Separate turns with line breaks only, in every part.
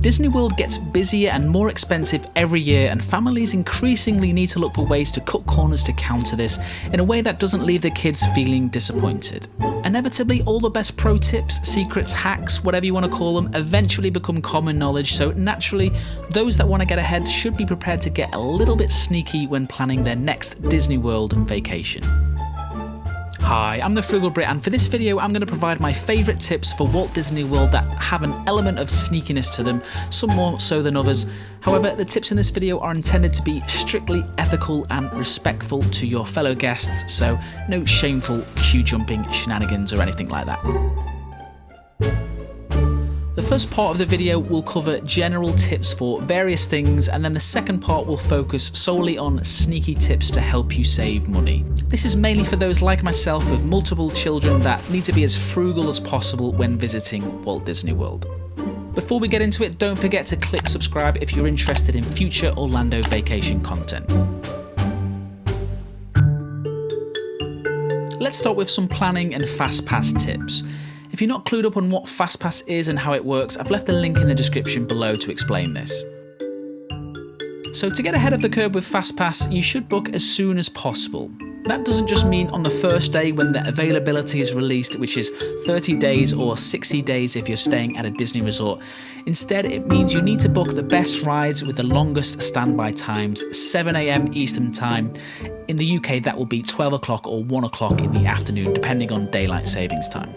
Disney World gets busier and more expensive every year, and families increasingly need to look for ways to cut corners to counter this in a way that doesn't leave the kids feeling disappointed. Inevitably, all the best pro tips, secrets, hacks, whatever you want to call them, eventually become common knowledge, so naturally, those that want to get ahead should be prepared to get a little bit sneaky when planning their next Disney World vacation. Hi, I'm the Frugal Brit, and for this video I'm going to provide my favourite tips for Walt Disney World that have an element of sneakiness to them, some more so than others. However, the tips in this video are intended to be strictly ethical and respectful to your fellow guests, so no shameful queue jumping shenanigans or anything like that. The first part of the video will cover general tips for various things, and then the second part will focus solely on sneaky tips to help you save money. This is mainly for those like myself with multiple children that need to be as frugal as possible when visiting Walt Disney World. Before we get into it, don't forget to click subscribe if you're interested in future Orlando vacation content. Let's start with some planning and Fastpass tips. If you're not clued up on what Fastpass is and how it works, I've left a link in the description below to explain this. So to get ahead of the curve with Fastpass, you should book as soon as possible. That doesn't just mean on the first day when the availability is released, which is 30 days or 60 days if you're staying at a Disney resort. Instead, it means you need to book the best rides with the longest standby times, 7 AM Eastern Time. In the UK, that will be 12 o'clock or 1 o'clock in the afternoon, depending on daylight savings time.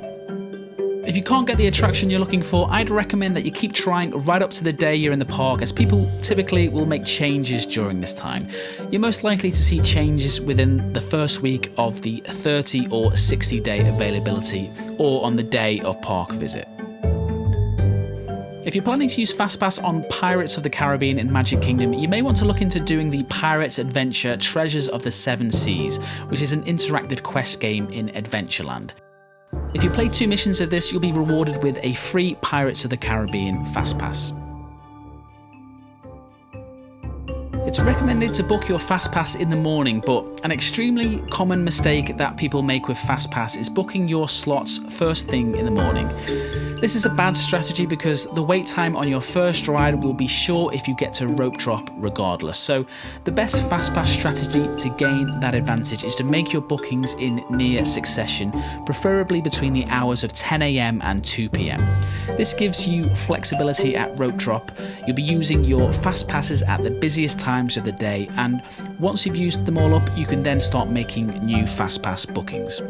If you can't get the attraction you're looking for, I'd recommend that you keep trying right up to the day you're in the park, as people typically will make changes during this time. You're most likely to see changes within the first week of the 30 or 60 day availability, or on the day of park visit. If you're planning to use Fastpass on Pirates of the Caribbean in Magic Kingdom, you may want to look into doing the Pirates Adventure Treasures of the Seven Seas, which is an interactive quest game in Adventureland. If you play 2 missions of this, you'll be rewarded with a free Pirates of the Caribbean Fastpass. It's recommended to book your Fastpass in the morning, but an extremely common mistake that people make with Fastpass is booking your slots first thing in the morning. This is a bad strategy because the wait time on your first ride will be short if you get to rope drop regardless. So the best Fastpass strategy to gain that advantage is to make your bookings in near succession, preferably between the hours of 10 AM and 2 PM. This gives you flexibility at rope drop. You'll be using your Fastpasses at the busiest times of the day, and once you've used them all up, you can then start making new Fastpass bookings.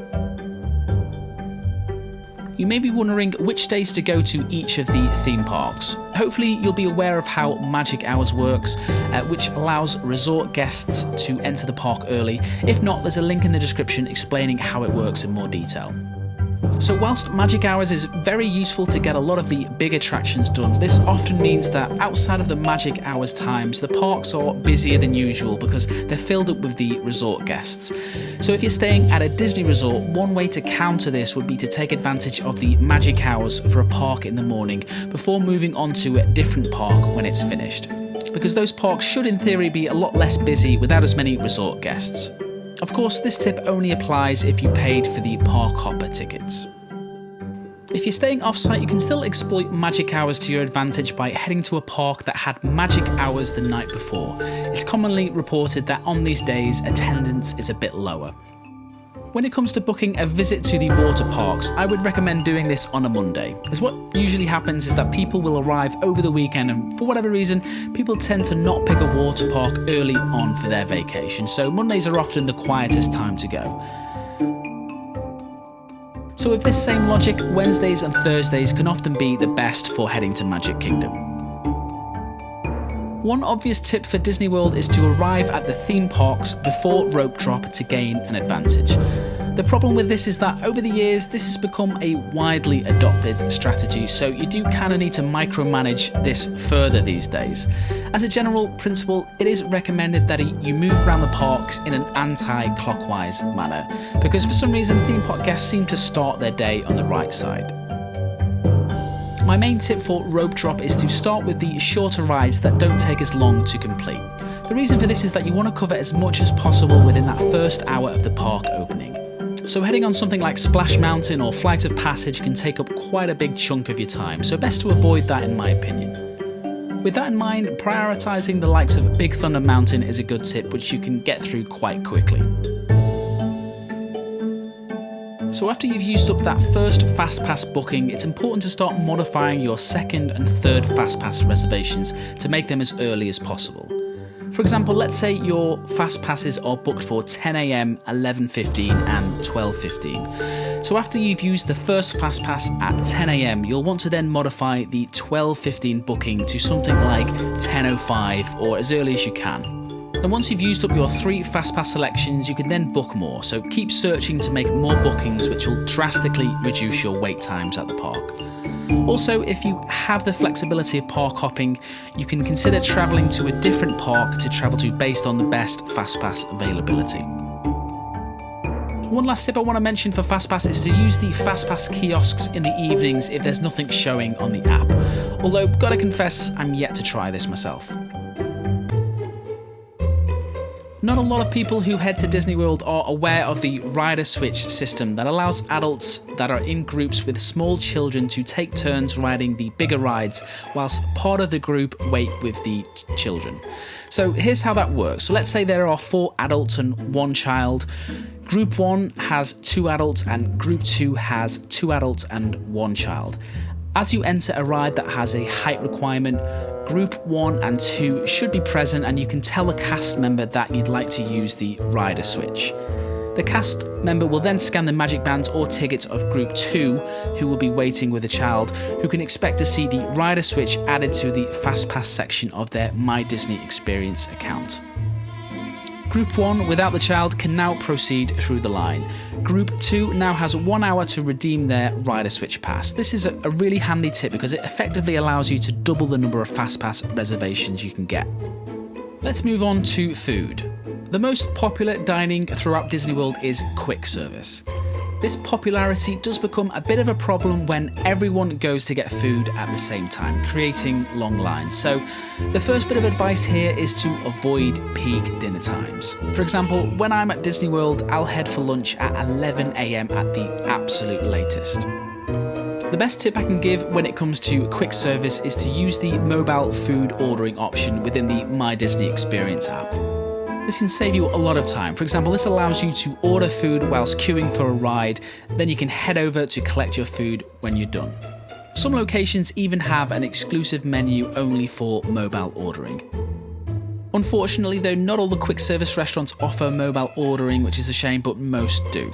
You may be wondering which days to go to each of the theme parks. Hopefully you'll be aware of how Magic Hours works, which allows resort guests to enter the park early. If not, there's a link in the description explaining how it works in more detail. So whilst Magic Hours is very useful to get a lot of the big attractions done, this often means that outside of the Magic Hours times, the parks are busier than usual because they're filled up with the resort guests. So if you're staying at a Disney resort, one way to counter this would be to take advantage of the Magic Hours for a park in the morning before moving on to a different park when it's finished, because those parks should in theory be a lot less busy without as many resort guests. Of course, this tip only applies if you paid for the park hopper tickets. If you're staying off-site, you can still exploit Magic Hours to your advantage by heading to a park that had Magic Hours the night before. It's commonly reported that on these days, attendance is a bit lower. When it comes to booking a visit to the water parks, I would recommend doing this on a Monday, because what usually happens is that people will arrive over the weekend, and for whatever reason, people tend to not pick a water park early on for their vacation, so Mondays are often the quietest time to go. So with this same logic, Wednesdays and Thursdays can often be the best for heading to Magic Kingdom. One obvious tip for Disney World is to arrive at the theme parks before rope drop to gain an advantage. The problem with this is that over the years, this has become a widely adopted strategy, so you do kind of need to micromanage this further these days. As a general principle, it is recommended that you move around the parks in an anti-clockwise manner, because for some reason theme park guests seem to start their day on the right side. My main tip for rope drop is to start with the shorter rides that don't take as long to complete. The reason for this is that you want to cover as much as possible within that first hour of the park opening. So heading on something like Splash Mountain or Flight of Passage can take up quite a big chunk of your time, so best to avoid that in my opinion. With that in mind, prioritising the likes of Big Thunder Mountain is a good tip which you can get through quite quickly. So after you've used up that first Fastpass booking, it's important to start modifying your second and third Fastpass reservations to make them as early as possible. For example, let's say your Fastpasses are booked for 10 AM, 11:15 and 12:15. So after you've used the first Fastpass at 10 AM, you'll want to then modify the 12:15 booking to something like 10:05 or as early as you can. And once you've used up your 3 Fastpass selections, you can then book more, so keep searching to make more bookings, which will drastically reduce your wait times at the park. Also, if you have the flexibility of park hopping, you can consider travelling to a different park to travel to based on the best Fastpass availability. One last tip I want to mention for Fastpass is to use the Fastpass kiosks in the evenings if there's nothing showing on the app. Although, gotta confess, I'm yet to try this myself. Not a lot of people who head to Disney World are aware of the rider switch system that allows adults that are in groups with small children to take turns riding the bigger rides whilst part of the group wait with the children. So here's how that works. So let's say there are 4 adults and 1 child. Group 1 has 2 adults and Group 2 has 2 adults and 1 child. As you enter a ride that has a height requirement, Group 1 and 2 should be present and you can tell a cast member that you'd like to use the rider switch. The cast member will then scan the magic bands or tickets of Group 2, who will be waiting with a child, who can expect to see the rider switch added to the Fastpass section of their My Disney Experience account. Group 1 without the child can now proceed through the line. Group 2 now has 1 hour to redeem their rider switch pass. This is a really handy tip because it effectively allows you to double the number of Fastpass reservations you can get. Let's move on to food. The most popular dining throughout Disney World is quick service. This popularity does become a bit of a problem when everyone goes to get food at the same time, creating long lines. So the first bit of advice here is to avoid peak dinner times. For example, when I'm at Disney World, I'll head for lunch at 11 AM at the absolute latest. The best tip I can give when it comes to quick service is to use the mobile food ordering option within the My Disney Experience app. This can save you a lot of time. For example, this allows you to order food whilst queuing for a ride, then you can head over to collect your food when you're done. Some locations even have an exclusive menu only for mobile ordering. Unfortunately though, not all the quick service restaurants offer mobile ordering, which is a shame, but most do.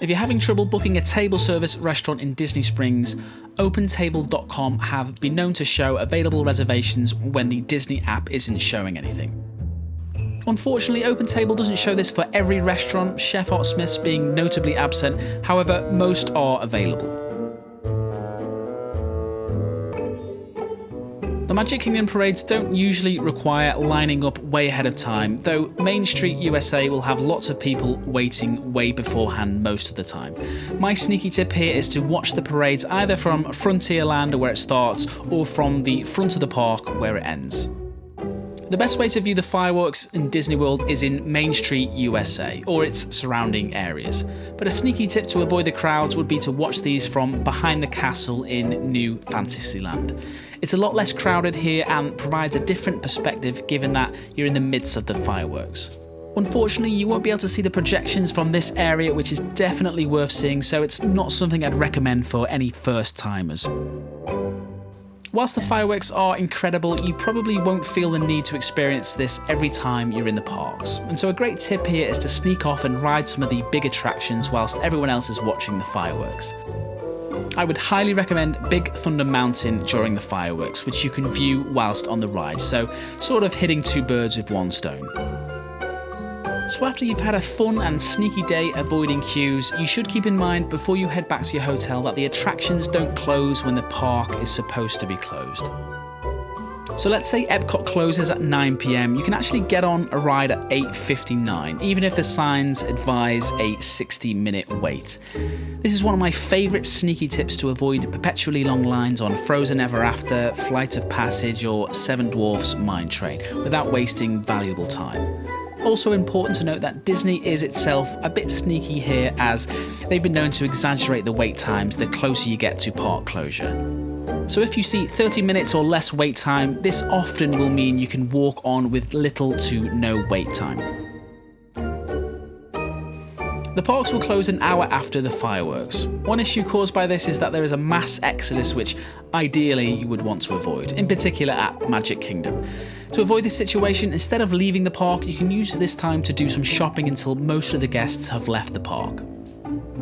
If you're having trouble booking a table service restaurant in Disney Springs, OpenTable.com have been known to show available reservations when the Disney app isn't showing anything. Unfortunately, OpenTable doesn't show this for every restaurant, Chef Art Smith's being notably absent, however, most are available. The Magic Kingdom parades don't usually require lining up way ahead of time, though Main Street USA will have lots of people waiting way beforehand most of the time. My sneaky tip here is to watch the parades either from Frontierland where it starts or from the front of the park where it ends. The best way to view the fireworks in Disney World is in Main Street USA or its surrounding areas, but a sneaky tip to avoid the crowds would be to watch these from behind the castle in New Fantasyland. It's a lot less crowded here and provides a different perspective given that you're in the midst of the fireworks. Unfortunately, you won't be able to see the projections from this area, which is definitely worth seeing, so it's not something I'd recommend for any first timers. Whilst the fireworks are incredible, you probably won't feel the need to experience this every time you're in the parks. And so a great tip here is to sneak off and ride some of the big attractions whilst everyone else is watching the fireworks. I would highly recommend Big Thunder Mountain during the fireworks, which you can view whilst on the ride, so sort of hitting 2 birds with 1 stone. So after you've had a fun and sneaky day avoiding queues, you should keep in mind before you head back to your hotel that the attractions don't close when the park is supposed to be closed. So let's say Epcot closes at 9 PM, you can actually get on a ride at 8:59, even if the signs advise a 60-minute wait. This is one of my favourite sneaky tips to avoid perpetually long lines on Frozen Ever After, Flight of Passage or Seven Dwarfs Mine Train without wasting valuable time. Also important to note that Disney is itself a bit sneaky here, as they've been known to exaggerate the wait times the closer you get to park closure. So if you see 30 minutes or less wait time, this often will mean you can walk on with little to no wait time. The parks will close an hour after the fireworks. One issue caused by this is that there is a mass exodus which ideally you would want to avoid, in particular at Magic Kingdom. To avoid this situation, instead of leaving the park, you can use this time to do some shopping until most of the guests have left the park.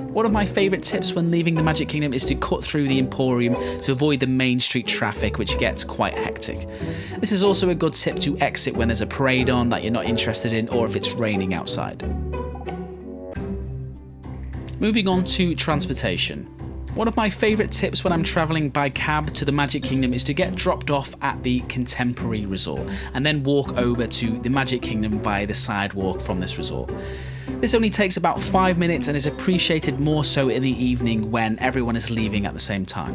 One of my favourite tips when leaving the Magic Kingdom is to cut through the Emporium to avoid the main street traffic, which gets quite hectic. This is also a good tip to exit when there's a parade on that you're not interested in or if it's raining outside. Moving on to transportation. One of my favourite tips when I'm travelling by cab to the Magic Kingdom is to get dropped off at the Contemporary Resort and then walk over to the Magic Kingdom via the sidewalk from this resort. This only takes about 5 minutes and is appreciated more so in the evening when everyone is leaving at the same time.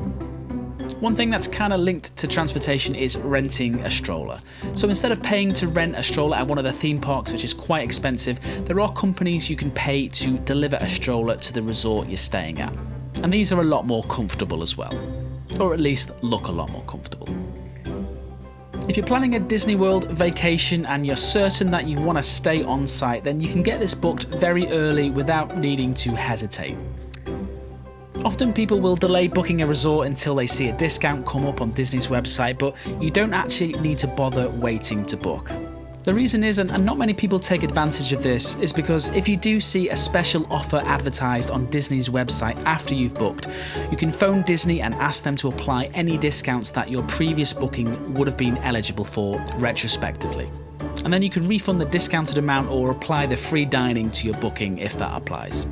One thing that's kind of linked to transportation is renting a stroller. So instead of paying to rent a stroller at one of the theme parks, which is quite expensive, there are companies you can pay to deliver a stroller to the resort you're staying at. And these are a lot more comfortable as well, or at least look a lot more comfortable. If you're planning a Disney World vacation and you're certain that you want to stay on site, then you can get this booked very early without needing to hesitate. Often people will delay booking a resort until they see a discount come up on Disney's website, but you don't actually need to bother waiting to book. The reason is, and not many people take advantage of this, is because if you do see a special offer advertised on Disney's website after you've booked, you can phone Disney and ask them to apply any discounts that your previous booking would have been eligible for retrospectively. And then you can refund the discounted amount or apply the free dining to your booking if that applies.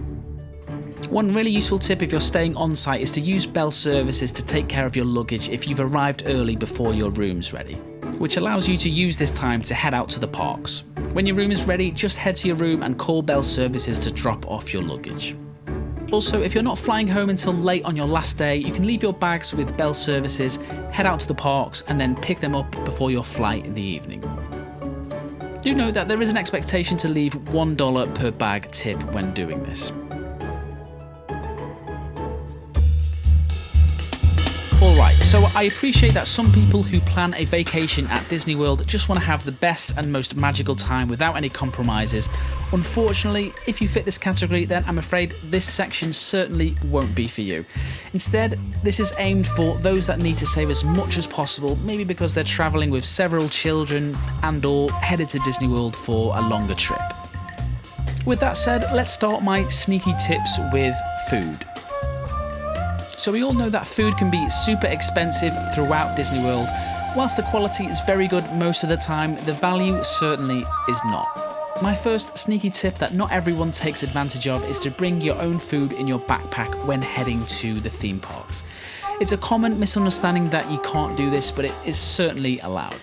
One really useful tip if you're staying on site is to use bell services to take care of your luggage if you've arrived early before your room's ready, which allows you to use this time to head out to the parks. When your room is ready, just head to your room and call bell services to drop off your luggage. Also, if you're not flying home until late on your last day, you can leave your bags with bell services, head out to the parks, and then pick them up before your flight in the evening. Do note that there is an expectation to leave $1 per bag tip when doing this. Alright, so I appreciate that some people who plan a vacation at Disney World just want to have the best and most magical time without any compromises. Unfortunately, if you fit this category, then I'm afraid this section certainly won't be for you. Instead, this is aimed for those that need to save as much as possible, maybe because they're travelling with several children and/or headed to Disney World for a longer trip. With that said, let's start my sneaky tips with food. So we all know that food can be super expensive throughout Disney World. Whilst the quality is very good most of the time, the value certainly is not. My first sneaky tip that not everyone takes advantage of is to bring your own food in your backpack when heading to the theme parks. It's a common misunderstanding that you can't do this, but it is certainly allowed.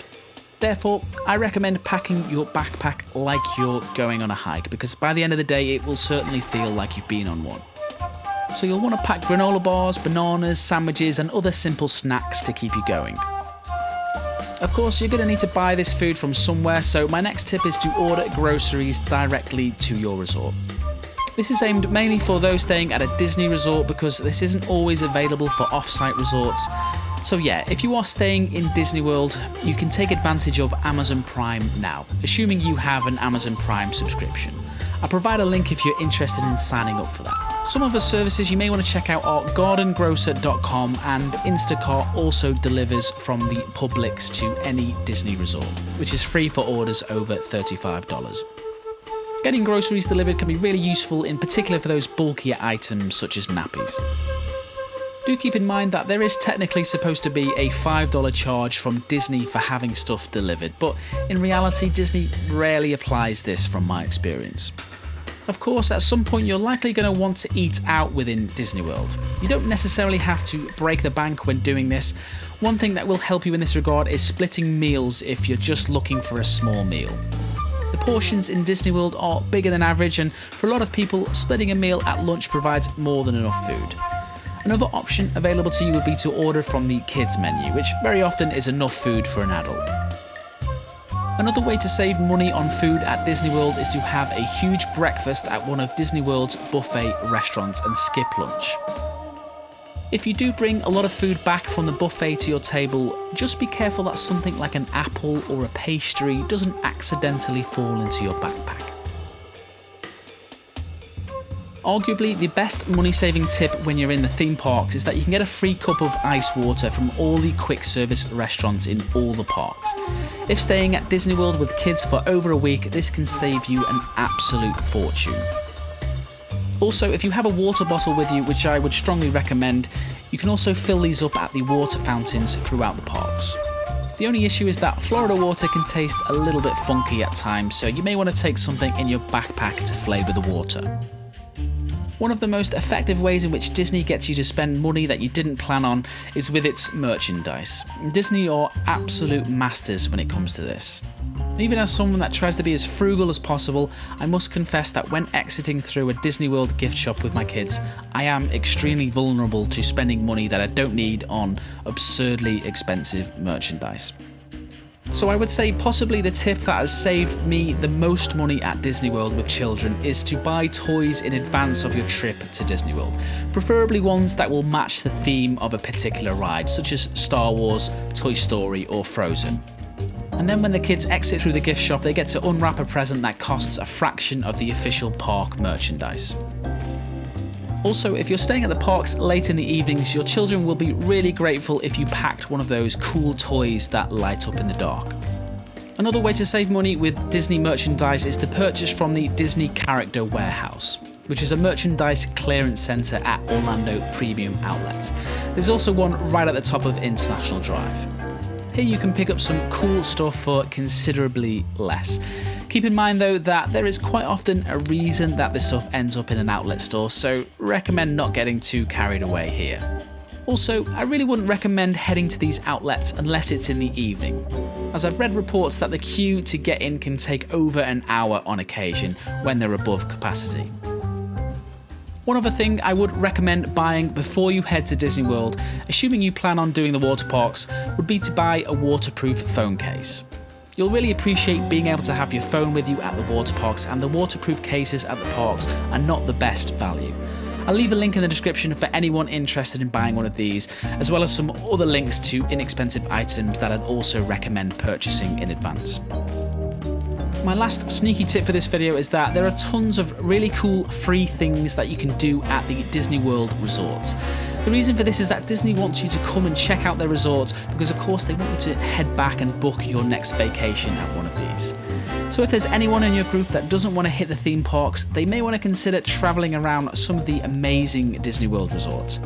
Therefore, I recommend packing your backpack like you're going on a hike, because by the end of the day it will certainly feel like you've been on one. So you'll want to pack granola bars, bananas, sandwiches and other simple snacks to keep you going. Of course, you're going to need to buy this food from somewhere, so my next tip is to order groceries directly to your resort. This is aimed mainly for those staying at a Disney resort because this isn't always available for off-site resorts. So yeah, if you are staying in Disney World, you can take advantage of Amazon Prime now, assuming you have an Amazon Prime subscription. I'll provide a link if you're interested in signing up for that. Some other services you may want to check out are gardengrocer.com, and Instacart also delivers from the Publix to any Disney resort, which is free for orders over $35. Getting groceries delivered can be really useful, in particular for those bulkier items such as nappies. Do keep in mind that there is technically supposed to be a $5 charge from Disney for having stuff delivered, but in reality Disney rarely applies this from my experience. Of course, at some point you're likely going to want to eat out within Disney World. You don't necessarily have to break the bank when doing this. One thing that will help you in this regard is splitting meals if you're just looking for a small meal. The portions in Disney World are bigger than average, and for a lot of people, splitting a meal at lunch provides more than enough food. Another option available to you would be to order from the kids menu, which very often is enough food for an adult. Another way to save money on food at Disney World is to have a huge breakfast at one of Disney World's buffet restaurants and skip lunch. If you do bring a lot of food back from the buffet to your table, just be careful that something like an apple or a pastry doesn't accidentally fall into your backpack. Arguably, the best money-saving tip when you're in the theme parks is that you can get a free cup of ice water from all the quick service restaurants in all the parks. If staying at Disney World with kids for over a week, this can save you an absolute fortune. Also, if you have a water bottle with you, which I would strongly recommend, you can also fill these up at the water fountains throughout the parks. The only issue is that Florida water can taste a little bit funky at times, so you may want to take something in your backpack to flavour the water. One of the most effective ways in which Disney gets you to spend money that you didn't plan on is with its merchandise. Disney are absolute masters when it comes to this. Even as someone that tries to be as frugal as possible, I must confess that when exiting through a Disney World gift shop with my kids, I am extremely vulnerable to spending money that I don't need on absurdly expensive merchandise. So I would say possibly the tip that has saved me the most money at Disney World with children is to buy toys in advance of your trip to Disney World. Preferably ones that will match the theme of a particular ride, such as Star Wars, Toy Story or Frozen. And then when the kids exit through the gift shop, they get to unwrap a present that costs a fraction of the official park merchandise. Also, if you're staying at the parks late in the evenings, your children will be really grateful if you packed one of those cool toys that light up in the dark. Another way to save money with Disney merchandise is to purchase from the Disney Character Warehouse, which is a merchandise clearance centre at Orlando Premium Outlet. There's also one right at the top of International Drive. Here you can pick up some cool stuff for considerably less. Keep in mind though that there is quite often a reason that this stuff ends up in an outlet store, so recommend not getting too carried away here. Also, I really wouldn't recommend heading to these outlets unless it's in the evening, as I've read reports that the queue to get in can take over an hour on occasion when they're above capacity. One other thing I would recommend buying before you head to Disney World, assuming you plan on doing the water parks, would be to buy a waterproof phone case. You'll really appreciate being able to have your phone with you at the water parks, and the waterproof cases at the parks are not the best value. I'll leave a link in the description for anyone interested in buying one of these, as well as some other links to inexpensive items that I'd also recommend purchasing in advance. My last sneaky tip for this video is that there are tons of really cool free things that you can do at the Disney World resorts. The reason for this is that Disney wants you to come and check out their resorts because of course they want you to head back and book your next vacation at one of these. So if there's anyone in your group that doesn't want to hit the theme parks, they may want to consider travelling around some of the amazing Disney World resorts.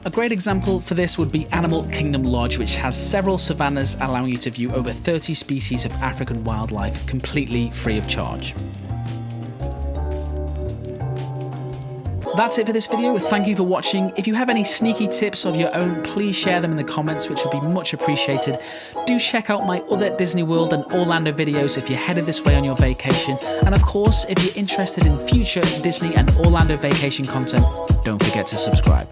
A great example for this would be Animal Kingdom Lodge, which has several savannas allowing you to view over 30 species of African wildlife completely free of charge. That's it for this video. Thank you for watching. If you have any sneaky tips of your own, please share them in the comments, which would be much appreciated. Do check out my other Disney World and Orlando videos if you're headed this way on your vacation. And of course, if you're interested in future Disney and Orlando vacation content, don't forget to subscribe.